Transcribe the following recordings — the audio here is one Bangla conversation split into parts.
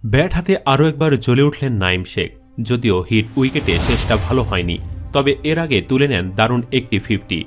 ব্যাট হাতে আরও একবার জ্বলে উঠলেন নাঈম শেখ। যদিও হিট উইকেটে শেষটা ভালো হয়নি, তবে এর আগে তুলে নেন দারুণ একটি 50।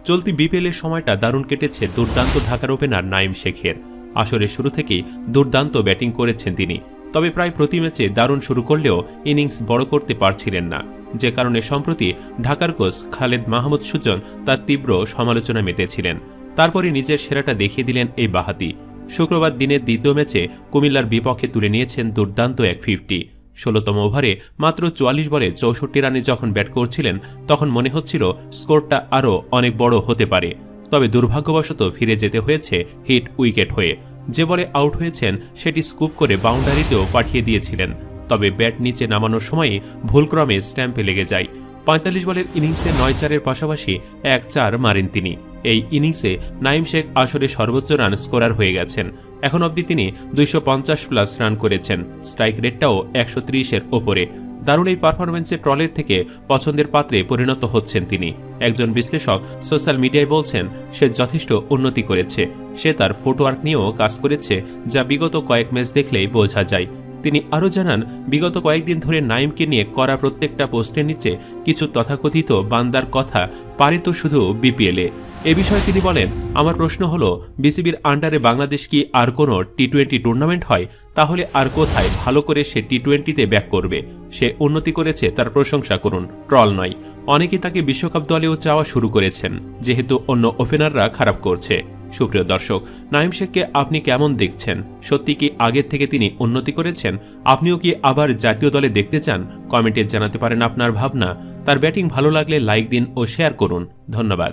চলতি বিপিএলের সময়টা দারুণ কেটেছে দুর্দান্ত ঢাকার ওপেনার নাঈম শেখের। আসরের শুরু থেকেই দুর্দান্ত ব্যাটিং করেছেন তিনি, তবে প্রায় প্রতি ম্যাচে দারুণ শুরু করলেও ইনিংস বড় করতে পারছিলেন না, যে কারণে সম্প্রতি ঢাকার কোচ খালেদ মাহমুদ সুজন তার তীব্র সমালোচনা মেতেছিলেন। তারপরে নিজের সেরাটা দেখিয়ে দিলেন এই বাঁহাতি। শুক্রবার দিনের দ্বিতীয় ম্যাচে কুমিল্লার বিপক্ষে তুলে নিয়েছেন দুর্দান্ত এক 50। 16তম ওভারে মাত্র 44 বলে 64 রানে যখন ব্যাট করছিলেন তখন মনে হচ্ছিল স্কোরটা আরও অনেক বড় হতে পারে, তবে দুর্ভাগ্যবশত ফিরে যেতে হয়েছে হিট উইকেট হয়ে। যে বলে আউট হয়েছেন সেটি স্কুপ করে বাউন্ডারিতেও পাঠিয়ে দিয়েছিলেন, তবে ব্যাট নিচে নামানোর সময়ই ভুলক্রমে স্ট্যাম্পে লেগে যায়। 45 বলের ইনিংসে 9-4-এর পাশাপাশি 1-4 মারেন তিনি। এই ইনিংসে নাঈম শেখ আসরে সর্বোচ্চ রান স্কোরার হয়ে গেছেন। এখন অবধি তিনি 250+ রান করেছেন, স্ট্রাইক রেটটাও 130-এর ওপরে। দারুণ এই পারফরমেন্সে ট্রলের থেকে পছন্দের পাত্রে পরিণত হচ্ছেন তিনি। একজন বিশ্লেষক সোশ্যাল মিডিয়ায় বলছেন সে যথেষ্ট উন্নতি করেছে, সে তার ফুটওয়ার্ক নিয়েও কাজ করেছে, যা বিগত কয়েক ম্যাচ দেখলেই বোঝা যায়। তিনি আরও জানান, বিগত কয়েকদিন ধরে নাঈমকে নিয়ে করা প্রত্যেকটা পোস্টের নিচে কিছু তথাকথিত বান্দার কথা পারে তো শুধু বিপিএলে। এ বিষয়ে তিনি বলেন, আমার প্রশ্ন হলো, বিসিবির আন্ডারে বাংলাদেশ কি আর কোনো টি-20 টুর্নামেন্ট হয়? তাহলে আর কোথায় ভালো করে সে টি-20তে ব্যাক করবে? সে উন্নতি করেছে, তার প্রশংসা করুন, ট্রল নয়। অনেকেই তাকে বিশ্বকাপ দলেও চাওয়া শুরু করেছেন, যেহেতু অন্য ওপেনাররা খারাপ করছে। সুপ্রিয় দর্শক, নাঈম শেখকে আপনি কেমন দেখছেন? সত্যি কি আগের থেকে তিনি উন্নতি করেছেন? আপনিও কি আবার জাতীয় দলে দেখতে চান? কমেন্টে জানাতে পারেন আপনার ভাবনা। তার ব্যাটিং ভালো লাগলে লাইক দিন ও শেয়ার করুন। ধন্যবাদ।